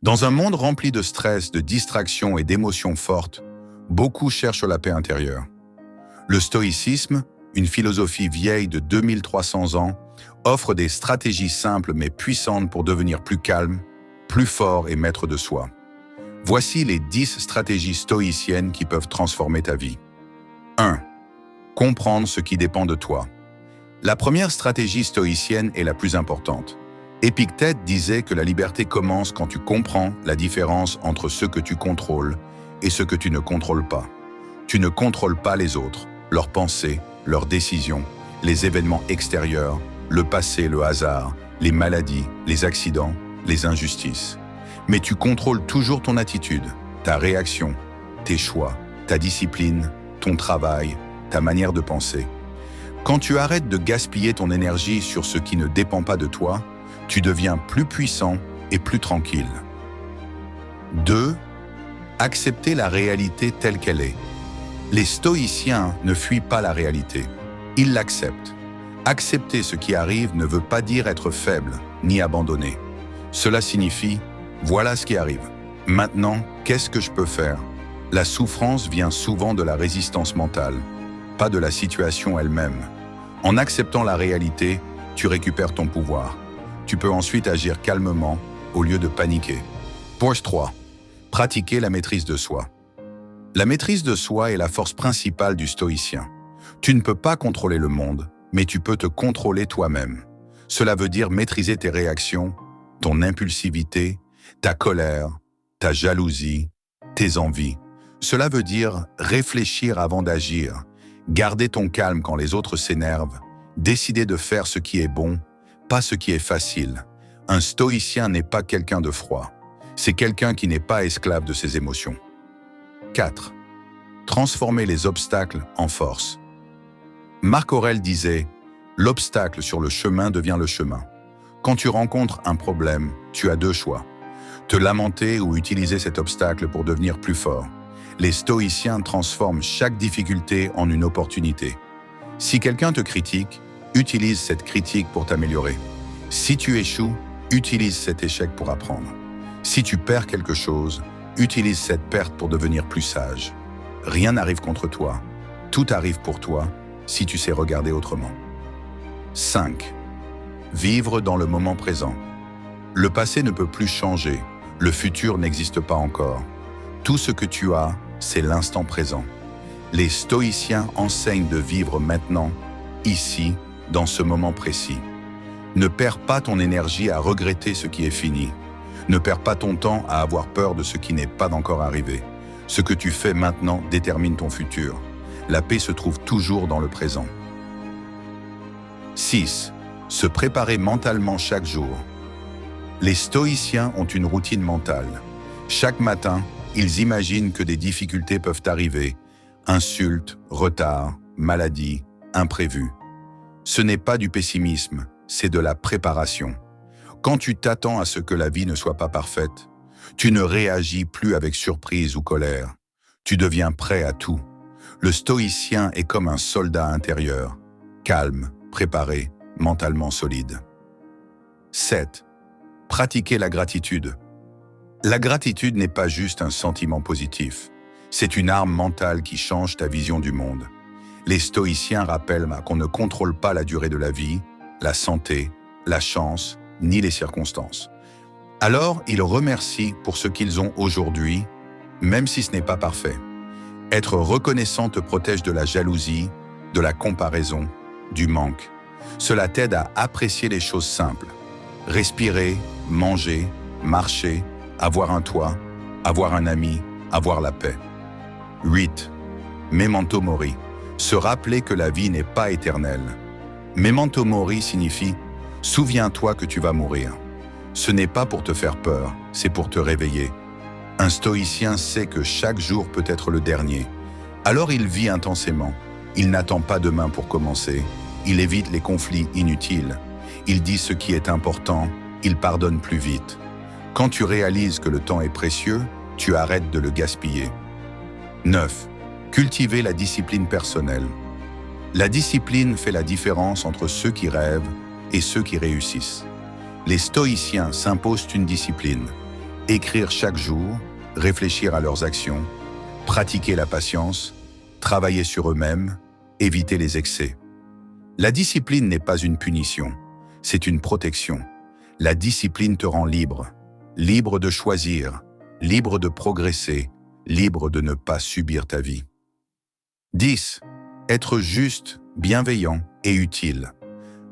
Dans un monde rempli de stress, de distractions et d'émotions fortes, beaucoup cherchent la paix intérieure. Le stoïcisme, une philosophie vieille de 2300 ans, offre des stratégies simples mais puissantes pour devenir plus calme, plus fort et maître de soi. Voici les 10 stratégies stoïciennes qui peuvent transformer ta vie. 1. Comprendre ce qui dépend de toi. La première stratégie stoïcienne est la plus importante. Épictète disait que la liberté commence quand tu comprends la différence entre ce que tu contrôles et ce que tu ne contrôles pas. Tu ne contrôles pas les autres, leurs pensées, leurs décisions, les événements extérieurs, le passé, le hasard, les maladies, les accidents, les injustices. Mais tu contrôles toujours ton attitude, ta réaction, tes choix, ta discipline, ton travail, ta manière de penser. Quand tu arrêtes de gaspiller ton énergie sur ce qui ne dépend pas de toi, tu deviens plus puissant et plus tranquille. 2. Accepter la réalité telle qu'elle est. Les stoïciens ne fuient pas la réalité, ils l'acceptent. Accepter ce qui arrive ne veut pas dire être faible ni abandonné. Cela signifie « voilà ce qui arrive. Maintenant, qu'est-ce que je peux faire ?» La souffrance vient souvent de la résistance mentale, pas de la situation elle-même. En acceptant la réalité, tu récupères ton pouvoir. Tu peux ensuite agir calmement au lieu de paniquer. Point 3. Pratiquer la maîtrise de soi. La maîtrise de soi est la force principale du stoïcien. Tu ne peux pas contrôler le monde, mais tu peux te contrôler toi-même. Cela veut dire maîtriser tes réactions, ton impulsivité, ta colère, ta jalousie, tes envies. Cela veut dire réfléchir avant d'agir, garder ton calme quand les autres s'énervent, décider de faire ce qui est bon, pas ce qui est facile. Un stoïcien n'est pas quelqu'un de froid. C'est quelqu'un qui n'est pas esclave de ses émotions. 4. Transformer les obstacles en force. Marc Aurèle disait « L'obstacle sur le chemin devient le chemin ». Quand tu rencontres un problème, tu as deux choix. Te lamenter ou utiliser cet obstacle pour devenir plus fort. Les stoïciens transforment chaque difficulté en une opportunité. Si quelqu'un te critique, utilise cette critique pour t'améliorer. Si tu échoues, utilise cet échec pour apprendre. Si tu perds quelque chose, utilise cette perte pour devenir plus sage. Rien n'arrive contre toi. Tout arrive pour toi si tu sais regarder autrement. 5. Vivre dans le moment présent. Le passé ne peut plus changer. Le futur n'existe pas encore. Tout ce que tu as, c'est l'instant présent. Les stoïciens enseignent de vivre maintenant, ici, dans ce moment précis. Ne perds pas ton énergie à regretter ce qui est fini. Ne perds pas ton temps à avoir peur de ce qui n'est pas encore arrivé. Ce que tu fais maintenant détermine ton futur. La paix se trouve toujours dans le présent. 6. Se préparer mentalement chaque jour. Les stoïciens ont une routine mentale. Chaque matin, ils imaginent que des difficultés peuvent arriver. Insultes, retards, maladies, imprévus. Ce n'est pas du pessimisme, c'est de la préparation. Quand tu t'attends à ce que la vie ne soit pas parfaite, tu ne réagis plus avec surprise ou colère. Tu deviens prêt à tout. Le stoïcien est comme un soldat intérieur, calme, préparé, mentalement solide. 7. Pratiquer la gratitude. La gratitude n'est pas juste un sentiment positif. C'est une arme mentale qui change ta vision du monde. Les stoïciens rappellent qu'on ne contrôle pas la durée de la vie, la santé, la chance, ni les circonstances. Alors, ils remercient pour ce qu'ils ont aujourd'hui, même si ce n'est pas parfait. Être reconnaissant te protège de la jalousie, de la comparaison, du manque. Cela t'aide à apprécier les choses simples. Respirer, manger, marcher, avoir un toit, avoir un ami, avoir la paix. 8. Memento mori. Se rappeler que la vie n'est pas éternelle. Memento mori signifie « souviens-toi que tu vas mourir ». Ce n'est pas pour te faire peur, c'est pour te réveiller. Un stoïcien sait que chaque jour peut être le dernier. Alors il vit intensément. Il n'attend pas demain pour commencer. Il évite les conflits inutiles. Il dit ce qui est important. Il pardonne plus vite. Quand tu réalises que le temps est précieux, tu arrêtes de le gaspiller. 9. Cultiver la discipline personnelle. La discipline fait la différence entre ceux qui rêvent et ceux qui réussissent. Les stoïciens s'imposent une discipline. Écrire chaque jour, réfléchir à leurs actions, pratiquer la patience, travailler sur eux-mêmes, éviter les excès. La discipline n'est pas une punition, c'est une protection. La discipline te rend libre, libre de choisir, libre de progresser, libre de ne pas subir ta vie. 10. Être juste, bienveillant et utile.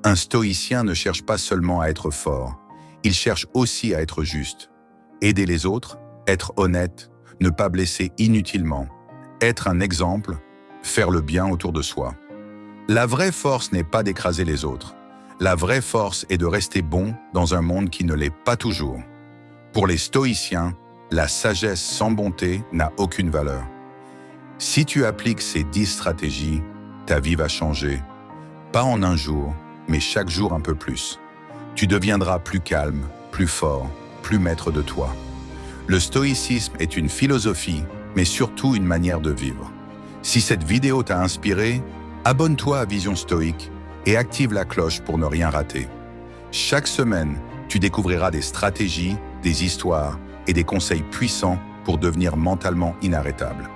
Un stoïcien ne cherche pas seulement à être fort, il cherche aussi à être juste. Aider les autres, être honnête, ne pas blesser inutilement, être un exemple, faire le bien autour de soi. La vraie force n'est pas d'écraser les autres. La vraie force est de rester bon dans un monde qui ne l'est pas toujours. Pour les stoïciens, la sagesse sans bonté n'a aucune valeur. Si tu appliques ces 10 stratégies, ta vie va changer. Pas en un jour, mais chaque jour un peu plus. Tu deviendras plus calme, plus fort, plus maître de toi. Le stoïcisme est une philosophie, mais surtout une manière de vivre. Si cette vidéo t'a inspiré, abonne-toi à Vision Stoïque et active la cloche pour ne rien rater. Chaque semaine, tu découvriras des stratégies, des histoires et des conseils puissants pour devenir mentalement inarrêtable.